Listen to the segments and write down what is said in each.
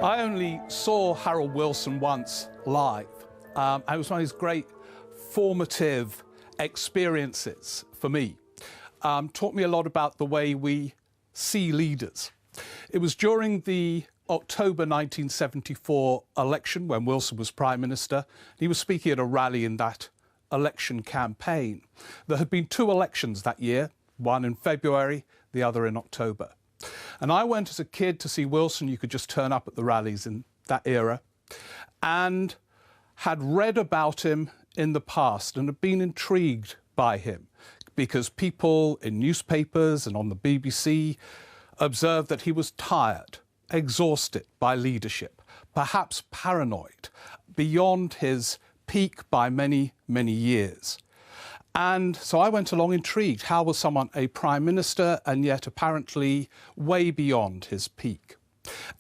I only saw Harold Wilson once live. It was one of his great formative experiences for me. Taught me a lot about the way we see leaders. It was during the October 1974 election when Wilson was Prime Minister. He was speaking at a rally in that election campaign. There had been two elections that year, one in February, the other in October. And I went as a kid to see Wilson. You could just turn up at the rallies in that era, and had read about him in the past and had been intrigued by him because people in newspapers and on the BBC observed that he was tired, exhausted by leadership, perhaps paranoid, beyond his peak by many, many years. And so I went along intrigued. How was someone a prime minister and yet apparently way beyond his peak?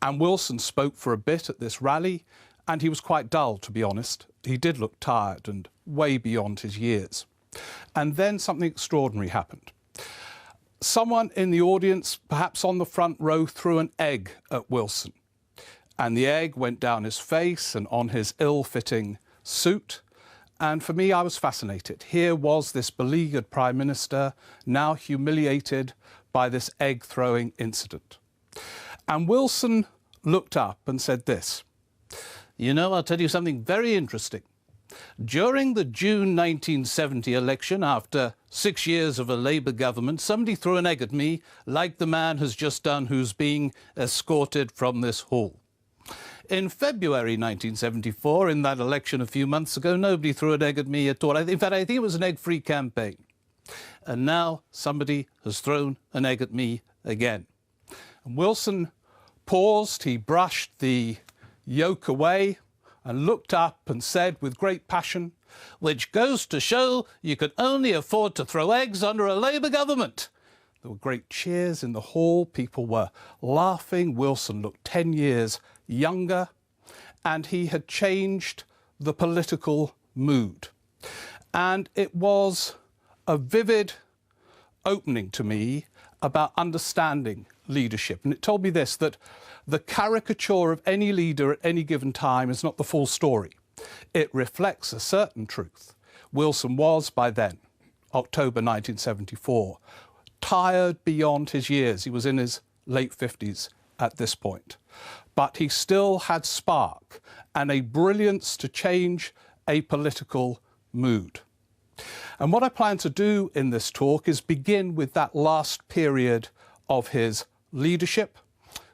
And Wilson spoke for a bit at this rally, and he was quite dull, to be honest. He did look tired and way beyond his years. And then something extraordinary happened. Someone in the audience, perhaps on the front row, threw an egg at Wilson. And the egg went down his face and on his ill-fitting suit. And for me, I was fascinated. Here was this beleaguered Prime Minister, now humiliated by this egg-throwing incident. And Wilson looked up and said this: "You know, I'll tell you something very interesting. During the June 1970 election, after 6 years of a Labour government, somebody threw an egg at me, like the man has just done who's being escorted from this hall. In February 1974, in that election a few months ago, nobody threw an egg at me at all. In fact, I think it was an egg-free campaign. And now somebody has thrown an egg at me again." And Wilson paused, he brushed the yolk away and looked up and said with great passion, "Which goes to show you can only afford to throw eggs under a Labour government." There were great cheers in the hall. People were laughing. Wilson looked 10 years younger, and he had changed the political mood. And it was a vivid opening to me about understanding leadership. And it told me this, that the caricature of any leader at any given time is not the full story. It reflects a certain truth. Wilson was, by then, October 1974, tired beyond his years. He was in his late 50s at this point. But he still had spark and a brilliance to change a political mood. And what I plan to do in this talk is begin with that last period of his leadership,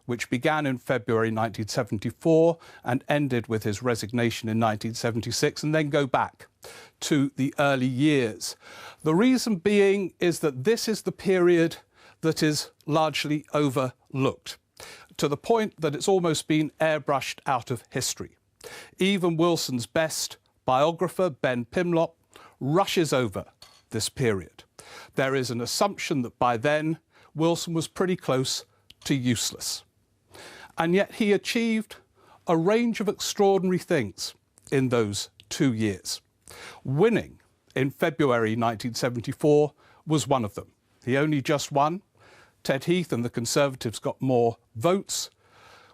which began in February 1974 and ended with his resignation in 1976, and then go back to the early years. The reason being is that this is the period that is largely overlooked, to the point that it's almost been airbrushed out of history. Even Wilson's best biographer, Ben Pimlott, rushes over this period. There is an assumption that by then Wilson was pretty close to useless. And yet he achieved a range of extraordinary things in those 2 years. Winning in February 1974 was one of them. He only just won. Ted Heath and the Conservatives got more votes.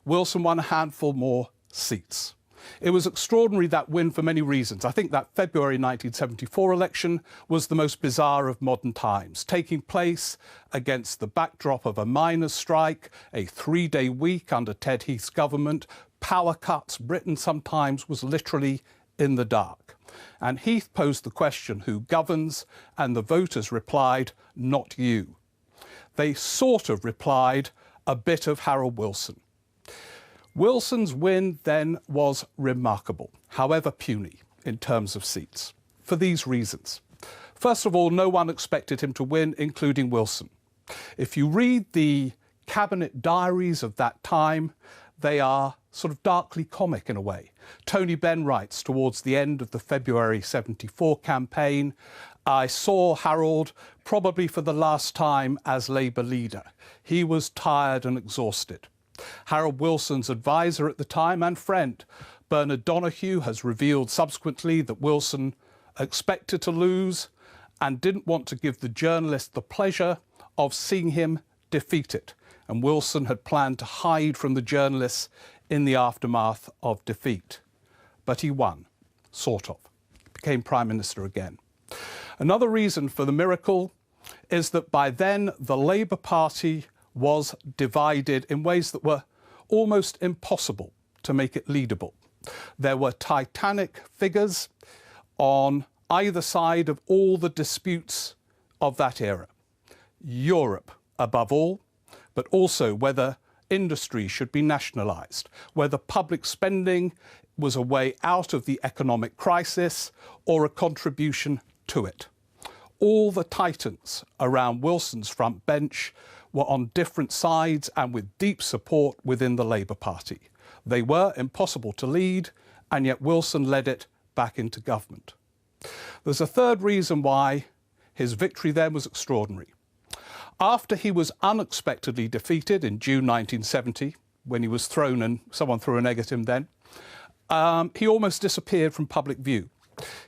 Wilson won a handful more seats. It was extraordinary, that win, for many reasons. I think that February 1974 election was the most bizarre of modern times, taking place against the backdrop of a miners' strike, a 3-day week under Ted Heath's government, power cuts. Britain sometimes was literally in the dark. And Heath posed the question, who governs? And the voters replied, not you. They sort of replied, a bit of Harold Wilson. Wilson's win then was remarkable, however puny in terms of seats, for these reasons. First of all, no one expected him to win, including Wilson. If you read the cabinet diaries of that time, they are sort of darkly comic in a way. Tony Benn writes towards the end of the February 74 campaign, "I saw Harold probably for the last time as Labour leader. He was tired and exhausted." Harold Wilson's advisor at the time and friend, Bernard Donoughue, has revealed subsequently that Wilson expected to lose and didn't want to give the journalist the pleasure of seeing him defeated. And Wilson had planned to hide from the journalists in the aftermath of defeat. But he won, sort of, became Prime Minister again. Another reason for the miracle is that by then the Labour Party was divided in ways that were almost impossible to make it leadable. There were titanic figures on either side of all the disputes of that era. Europe, above all, but also whether industry should be nationalised, whether public spending was a way out of the economic crisis or a contribution to it. All the titans around Wilson's front bench were on different sides and with deep support within the Labour Party. They were impossible to lead, and yet Wilson led it back into government. There's a third reason why his victory then was extraordinary. After he was unexpectedly defeated in June 1970, when he was thrown and someone threw an egg at him then, he almost disappeared from public view.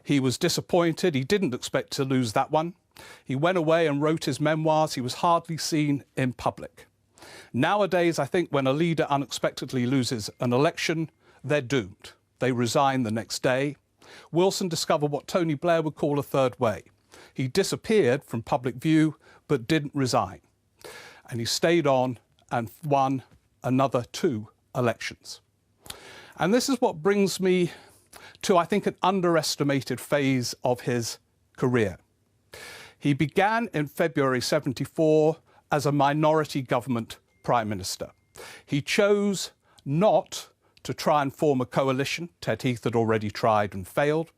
He was disappointed. He didn't expect to lose that one. He went away and wrote his memoirs. He was hardly seen in public. Nowadays, I think when a leader unexpectedly loses an election, they're doomed. They resign the next day. Wilson discovered what Tony Blair would call a third way. He disappeared from public view, but didn't resign. And he stayed on and won another 2 elections. And this is what brings me to, I think, an underestimated phase of his career. He began in February 74 as a minority government Prime Minister. He chose not to try and form a coalition. Ted Heath had already tried and failed.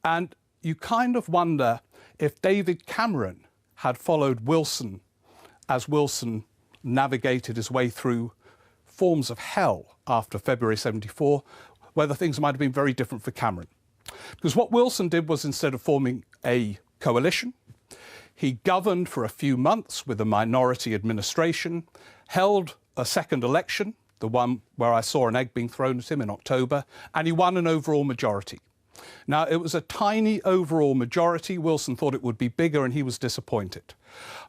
And you kind of wonder if David Cameron had followed Wilson as Wilson navigated his way through forms of hell after February 74, whether things might have been very different for Cameron. Because what Wilson did was, instead of forming a coalition, he governed for a few months with a minority administration, held a second election, the one where I saw an egg being thrown at him in October, and he won an overall majority. Now, it was a tiny overall majority. Wilson thought it would be bigger and he was disappointed.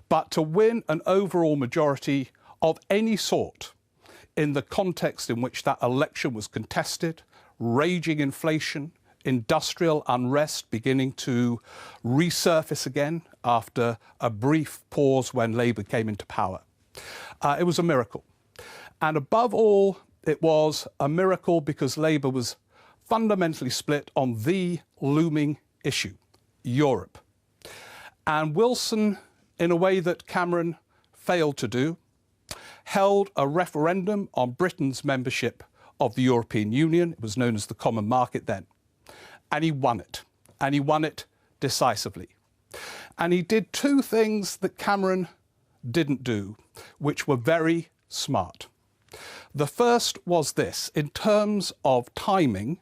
But to win an overall majority of any sort in the context in which that election was contested, raging inflation, industrial unrest beginning to resurface again after a brief pause when Labour came into power. It was a miracle. And above all, it was a miracle because Labour was fundamentally split on the looming issue, Europe. And Wilson, in a way that Cameron failed to do, held a referendum on Britain's membership of the European Union. It was known as the Common Market then. And he won it. And he won it decisively. And he did 2 things that Cameron didn't do, which were very smart. The first was this: in terms of timing,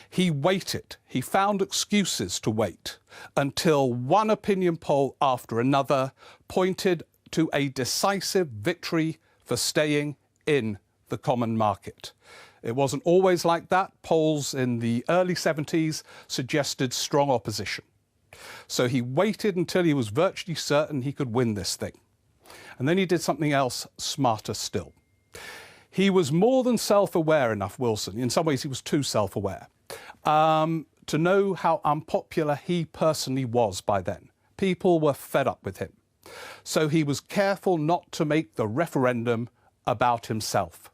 he waited. He found excuses to wait until one opinion poll after another pointed to a decisive victory for staying in the common market. It wasn't always like that. Polls in the early 70s suggested strong opposition. So he waited until he was virtually certain he could win this thing. And then he did something else smarter still. He was more than self-aware enough, Wilson, in some ways he was too self-aware, to know how unpopular he personally was by then. People were fed up with him. So he was careful not to make the referendum about himself.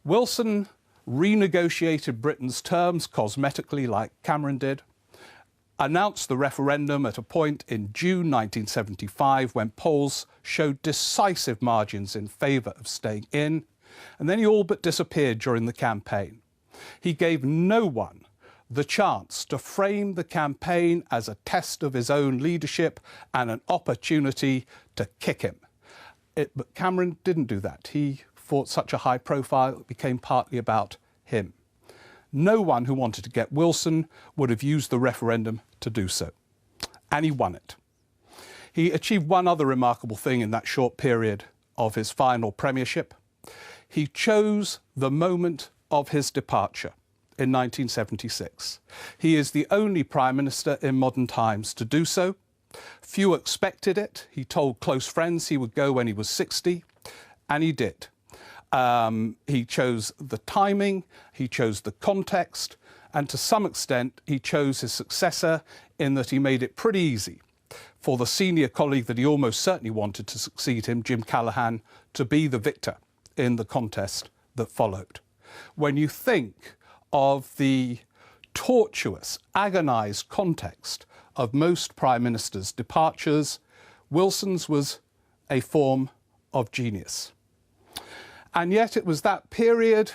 Wilson renegotiated Britain's terms cosmetically, like Cameron did, announced the referendum at a point in June 1975 when polls showed decisive margins in favour of staying in, and then he all but disappeared during the campaign. He gave no one the chance to frame the campaign as a test of his own leadership and an opportunity to kick him. But Cameron didn't do that. He fought such a high profile, it became partly about him. No one who wanted to get Wilson would have used the referendum to do so. And he won it. He achieved one other remarkable thing in that short period of his final premiership. He chose the moment of his departure in 1976. He is the only Prime Minister in modern times to do so. Few expected it. He told close friends he would go when he was 60, and he did. He chose the timing, he chose the context, and to some extent he chose his successor in that he made it pretty easy for the senior colleague that he almost certainly wanted to succeed him, Jim Callaghan, to be the victor in the contest that followed. When you think of the tortuous, agonised context of most Prime Ministers' departures, Wilson's was a form of genius. And yet it was that period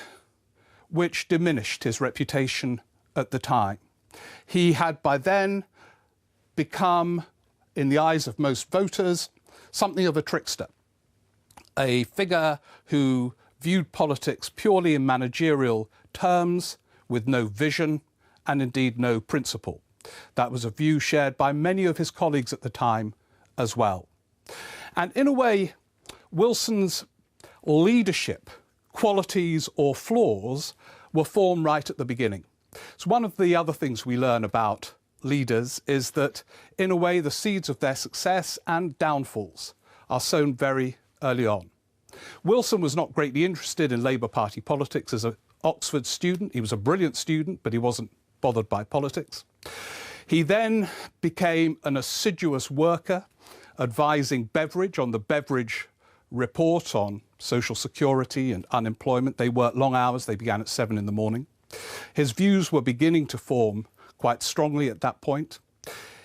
which diminished his reputation at the time. He had by then become, in the eyes of most voters, something of a trickster, a figure who viewed politics purely in managerial terms, with no vision and indeed no principle. That was a view shared by many of his colleagues at the time as well. And in a way, Wilson's leadership qualities or flaws were formed right at the beginning. So one of the other things we learn about leaders is that, in a way, the seeds of their success and downfalls are sown very early on. Wilson was not greatly interested in Labour Party politics as an Oxford student. He was a brilliant student, but he wasn't bothered by politics. He then became an assiduous worker, advising Beveridge on the Beveridge report on social security and unemployment. They worked long hours. They began at 7 in the morning. His views were beginning to form quite strongly at that point.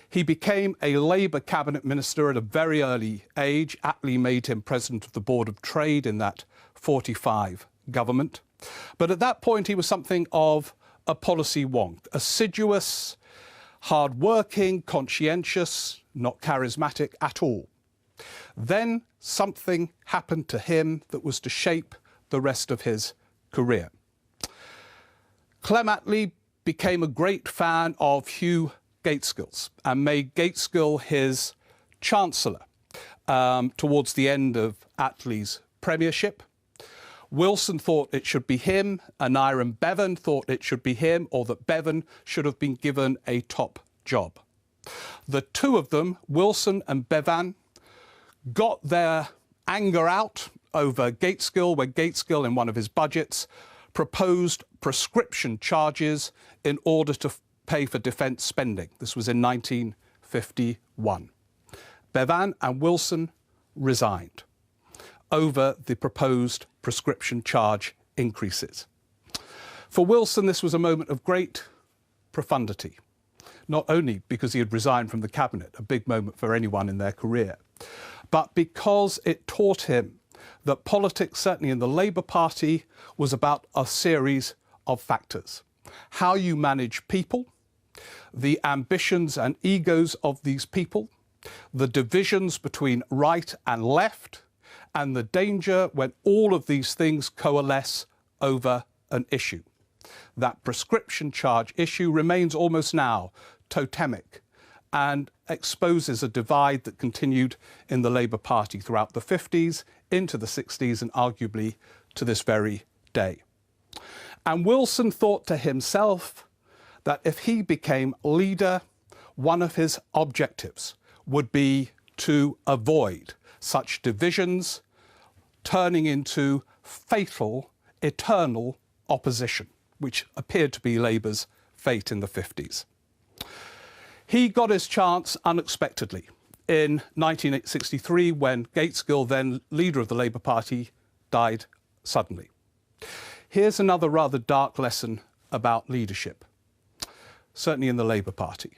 He became a Labour cabinet minister at a very early age. Attlee made him president of the Board of Trade in that 45 government. But at that point, he was something of a policy wonk, assiduous, hard-working, conscientious, not charismatic at all. Then something happened to him that was to shape the rest of his career. Clem Attlee became a great fan of Hugh Gaitskell's and made Gaitskell his chancellor towards the end of Attlee's premiership. Wilson thought it should be him, and Aneurin Bevan thought it should be him, or that Bevan should have been given a top job. The two of them, Wilson and Bevan, got their anger out over Gaitskell when Gaitskell, in one of his budgets, proposed prescription charges in order to pay for defence spending. This was in 1951. Bevan and Wilson resigned over the proposed prescription charge increases. For Wilson, this was a moment of great profundity, not only because he had resigned from the cabinet, a big moment for anyone in their career, but because it taught him that politics, certainly in the Labour Party, was about a series of factors. How you manage people, the ambitions and egos of these people, the divisions between right and left, and the danger when all of these things coalesce over an issue. That prescription charge issue remains almost now totemic and exposes a divide that continued in the Labour Party throughout the 50s, into the 60s, and arguably to this very day. And Wilson thought to himself that if he became leader, one of his objectives would be to avoid such divisions turning into fatal, eternal opposition, which appeared to be Labour's fate in the 50s. He got his chance unexpectedly in 1963 when Gaitskell, then leader of the Labour Party, died suddenly. Here's another rather dark lesson about leadership, certainly in the Labour Party.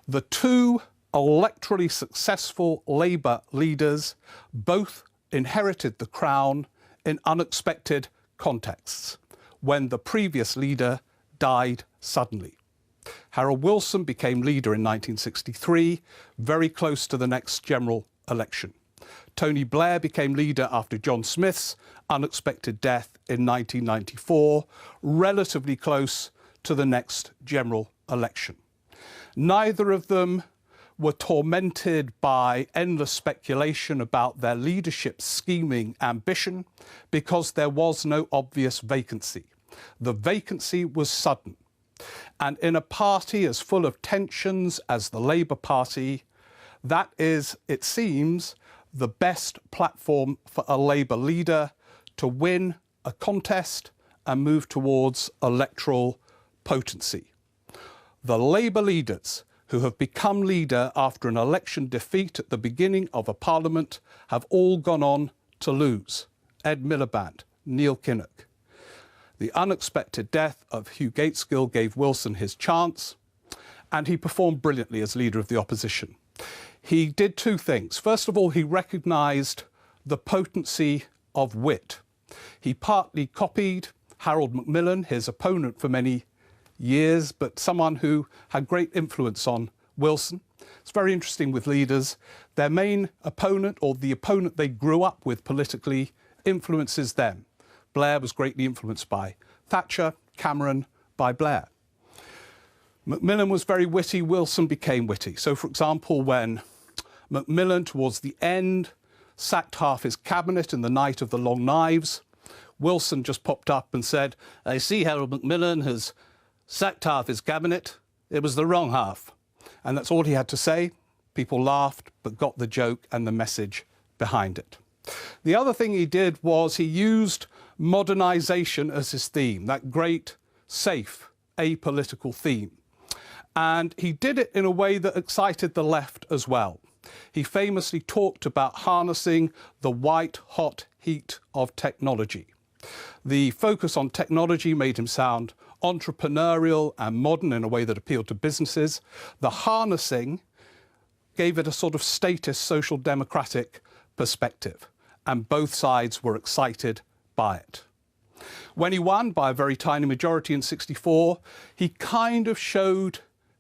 The two electorally successful Labour leaders both inherited the crown in unexpected contexts when the previous leader died suddenly. Harold Wilson became leader in 1963, very close to the next general election. Tony Blair became leader after John Smith's unexpected death in 1994, relatively close to the next general election. Neither of them were tormented by endless speculation about their leadership scheming ambition because there was no obvious vacancy. The vacancy was sudden. And in a party as full of tensions as the Labour Party, that is, it seems, the best platform for a Labour leader to win a contest and move towards electoral potency. The Labour leaders who have become leader after an election defeat at the beginning of a parliament have all gone on to lose. Ed Miliband, Neil Kinnock. The unexpected death of Hugh Gaitskell gave Wilson his chance, and he performed brilliantly as leader of the opposition. He did two things. First of all, he recognised the potency of wit. He partly copied Harold Macmillan, his opponent for many years, but someone who had great influence on Wilson. It's very interesting with leaders. Their main opponent, or the opponent they grew up with politically, influences them. Blair was greatly influenced by Thatcher, Cameron by Blair. Macmillan was very witty, Wilson became witty. So, for example, when Macmillan, towards the end, sacked half his cabinet in the night of the Long Knives, Wilson just popped up and said, "I see Harold Macmillan has sacked half his cabinet. It was the wrong half." And that's all he had to say. People laughed, but got the joke and the message behind it. The other thing he did was he used modernisation as his theme, that great, safe, apolitical theme. And he did it in a way that excited the left as well. He famously talked about harnessing the white-hot heat of technology. The focus on technology made him sound entrepreneurial and modern in a way that appealed to businesses. The harnessing gave it a sort of statist social democratic perspective, and both sides were excited by it. When he won by a very tiny majority in '64, he kind of showed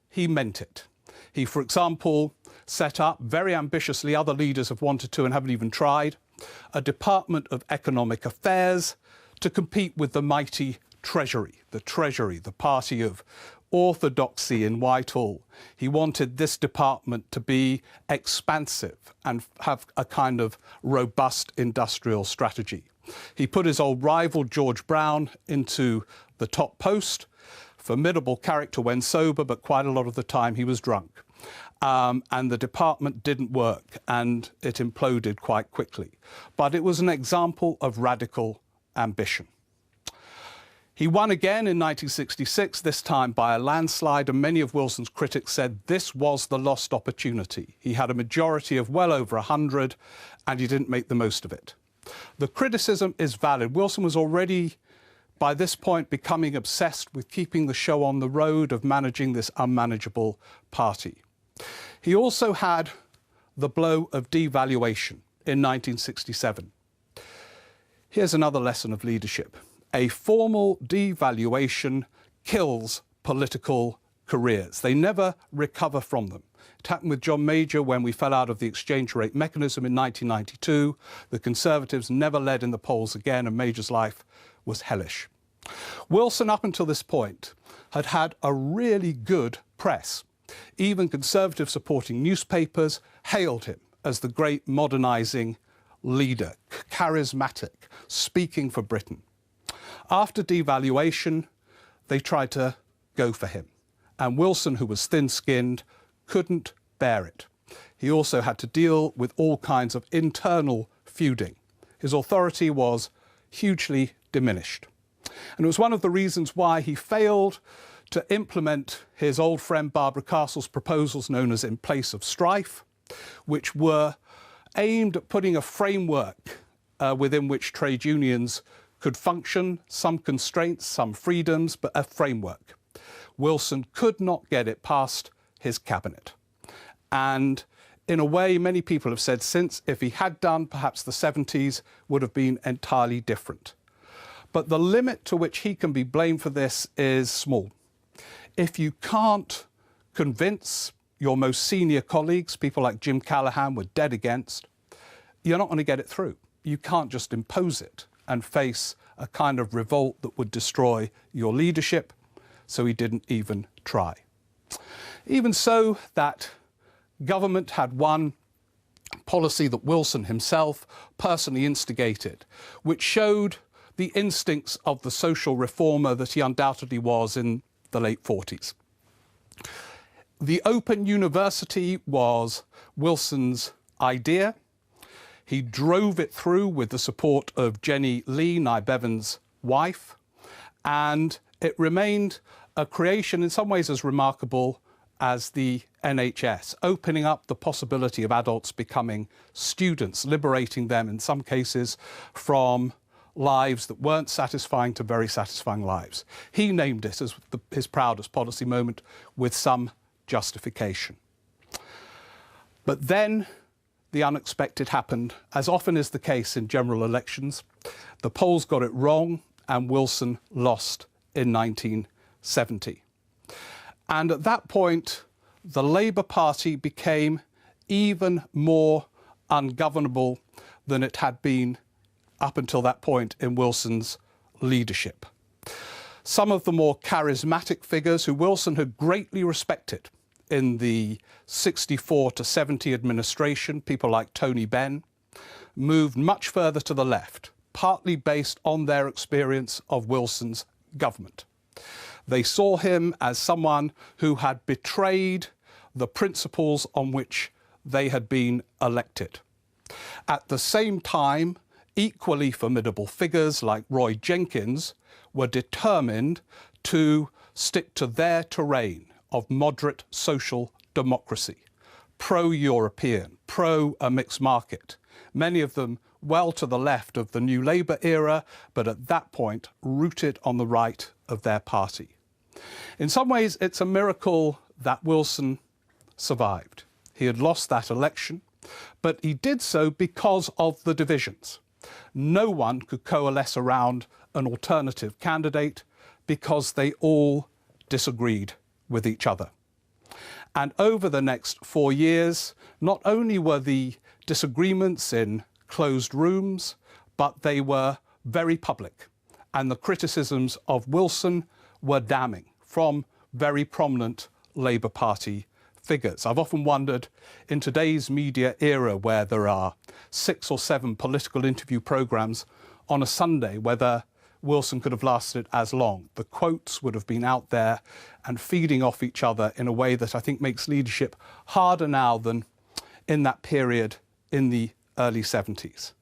he meant it. He, for example, set up very ambitiously, other leaders have wanted to and haven't even tried, a Department of Economic Affairs to compete with the mighty Treasury, the party of orthodoxy in Whitehall. He wanted this department to be expansive and have a kind of robust industrial strategy. He put his old rival George Brown into the top post, formidable character when sober, but quite a lot of the time he was drunk. And the department didn't work and it imploded quite quickly. But it was an example of radical ambition. He won again in 1966, this time by a landslide, and many of Wilson's critics said this was the lost opportunity. He had a majority of well over 100 and he didn't make the most of it. The criticism is valid. Wilson was already, by this point, becoming obsessed with keeping the show on the road, of managing this unmanageable party. He also had the blow of devaluation in 1967. Here's another lesson of leadership. A formal devaluation kills political careers. They never recover from them. It happened with John Major when we fell out of the exchange rate mechanism in 1992. The Conservatives never led in the polls again, and Major's life was hellish. Wilson, up until this point, had had a really good press. Even Conservative supporting newspapers hailed him as the great modernising leader, charismatic, speaking for Britain. After devaluation, they tried to go for him. And Wilson, who was thin-skinned, couldn't bear it. He also had to deal with all kinds of internal feuding. His authority was hugely diminished. And it was one of the reasons why he failed to implement his old friend Barbara Castle's proposals known as In Place of Strife, which were aimed at putting a framework within which trade unions could function, some constraints, some freedoms, but a framework. Wilson could not get it past his cabinet. And in a way, many people have said since, if he had done, perhaps the 70s would have been entirely different. But the limit to which he can be blamed for this is small. If you can't convince your most senior colleagues, people like Jim Callaghan were dead against, you're not going to get it through. You can't just impose it and face a kind of revolt that would destroy your leadership, so he didn't even try. Even so, that government had one policy that Wilson himself personally instigated, which showed the instincts of the social reformer that he undoubtedly was in the late 40s. The Open University was Wilson's idea. He drove it through with the support of Jenny Lee, Nye Bevan's wife, and it remained a creation in some ways as remarkable as the NHS, opening up the possibility of adults becoming students, liberating them in some cases from lives that weren't satisfying to very satisfying lives. He named it as his proudest policy moment with some justification. But then the unexpected happened, as often is the case in general elections. The polls got it wrong and Wilson lost in 1970. And at that point, the Labour Party became even more ungovernable than it had been up until that point in Wilson's leadership. Some of the more charismatic figures who Wilson had greatly respected in the 64 to 70 administration, people like Tony Benn, moved much further to the left, partly based on their experience of Wilson's government. They saw him as someone who had betrayed the principles on which they had been elected. At the same time, equally formidable figures like Roy Jenkins were determined to stick to their terrain of moderate social democracy, pro-European, pro-mixed market, many of them well to the left of the New Labour era, but at that point rooted on the right of their party. In some ways, it's a miracle that Wilson survived. He had lost that election, but he did so because of the divisions. No one could coalesce around an alternative candidate because they all disagreed with each other. And over the next 4 years, not only were the disagreements in closed rooms, but they were very public. And the criticisms of Wilson were damning from very prominent Labour Party figures. I've often wondered, in today's media era where there are 6 or 7 political interview programmes on a Sunday, whether Wilson could have lasted as long. The quotes would have been out there and feeding off each other in a way that I think makes leadership harder now than in that period in the early 70s.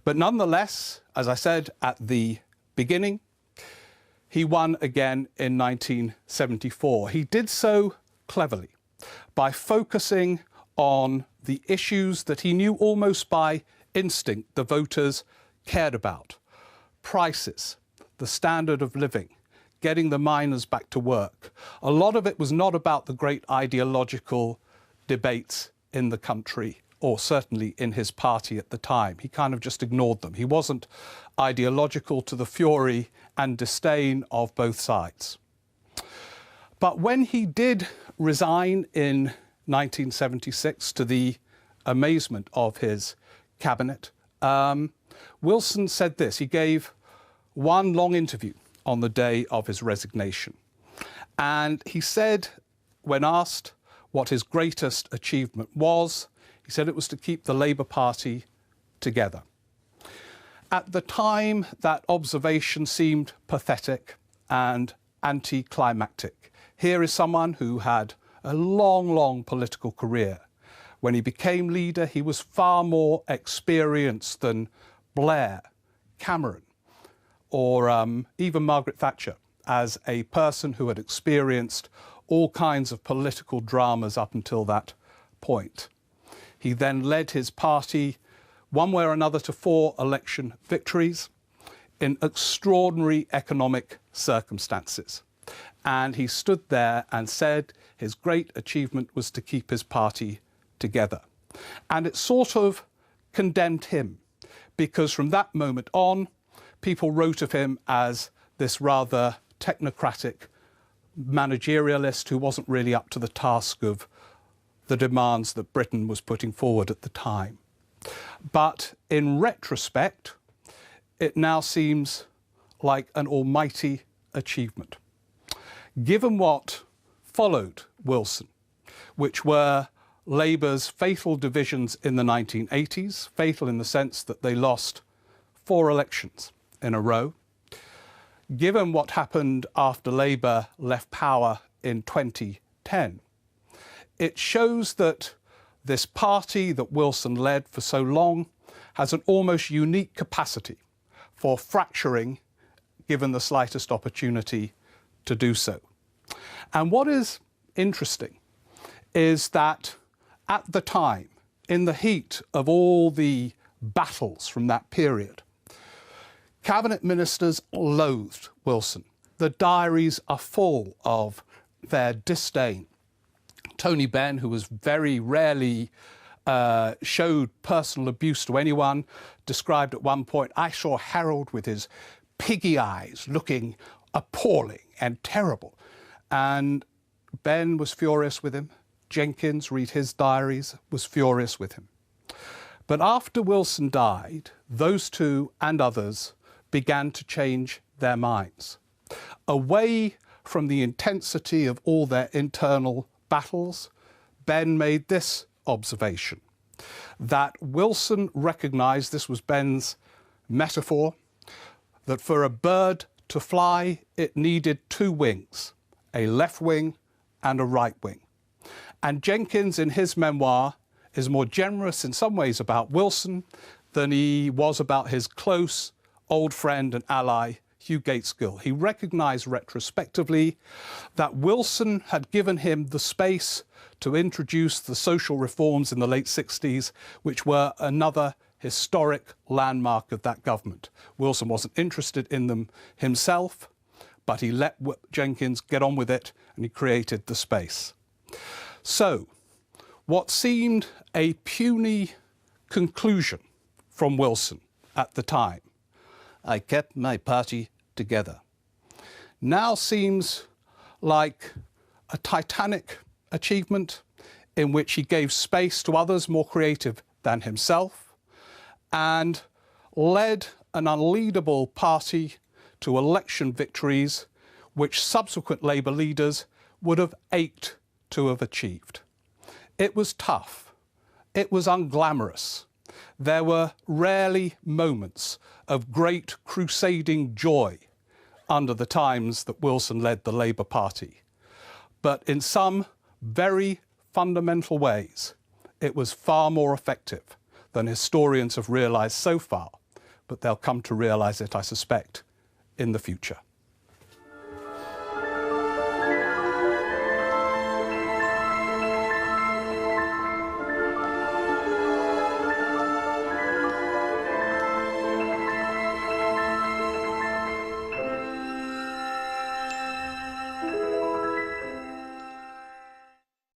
But nonetheless, as I said at the beginning, he won again in 1974. He did so cleverly by focusing on the issues that he knew almost by instinct the voters cared about. Prices, the standard of living, getting the miners back to work. A lot of it was not about the great ideological debates in the country, or certainly in his party at the time. He kind of just ignored them. He wasn't ideological to the fury and disdain of both sides. But when he did resign in 1976, to the amazement of his cabinet, Wilson said this. He gave one long interview on the day of his resignation. And he said, when asked what his greatest achievement was, he said it was to keep the Labour Party together. At the time, that observation seemed pathetic and anticlimactic. Here is someone who had a long, long political career. When he became leader, he was far more experienced than Blair, Cameron, or even Margaret Thatcher, as a person who had experienced all kinds of political dramas up until that point. He then led his party, one way or another, to 4 election victories in extraordinary economic circumstances. And he stood there and said his great achievement was to keep his party together. And it sort of condemned him, because from that moment on, people wrote of him as this rather technocratic managerialist who wasn't really up to the task of the demands that Britain was putting forward at the time. But in retrospect, it now seems like an almighty achievement. Given what followed Wilson, which were Labour's fatal divisions in the 1980s, fatal in the sense that they lost 4 elections in a row, given what happened after Labour left power in 2010, it shows that this party that Wilson led for so long has an almost unique capacity for fracturing given the slightest opportunity to do so. And what is interesting is that at the time, in the heat of all the battles from that period, cabinet ministers loathed Wilson. The diaries are full of their disdain. Tony Benn, who was very rarely showed personal abuse to anyone, described at one point, "I saw Harold with his piggy eyes looking appalling and terrible." And Benn was furious with him. Jenkins, read his diaries, was furious with him. But after Wilson died, those two and others began to change their minds. Away from the intensity of all their internal battles, Benn made this observation, that Wilson recognized, this was Benn's metaphor, that for a bird to fly, it needed two wings, a left wing and a right wing. And Jenkins, in his memoir, is more generous in some ways about Wilson than he was about his close old friend and ally, Hugh Gaitskell. He recognized retrospectively that Wilson had given him the space to introduce the social reforms in the late 60s, which were another historic landmark of that government. Wilson wasn't interested in them himself, but he let Jenkins get on with it, and he created the space. So, what seemed a puny conclusion from Wilson at the time, "I kept my party together," now seems like a titanic achievement in which he gave space to others more creative than himself and led an unleadable party to election victories which subsequent Labour leaders would have ached to have achieved. It was tough. It was unglamorous. There were rarely moments of great crusading joy under the times that Wilson led the Labour Party. But in some very fundamental ways, it was far more effective than historians have realised so far, but they'll come to realise it, I suspect, in the future.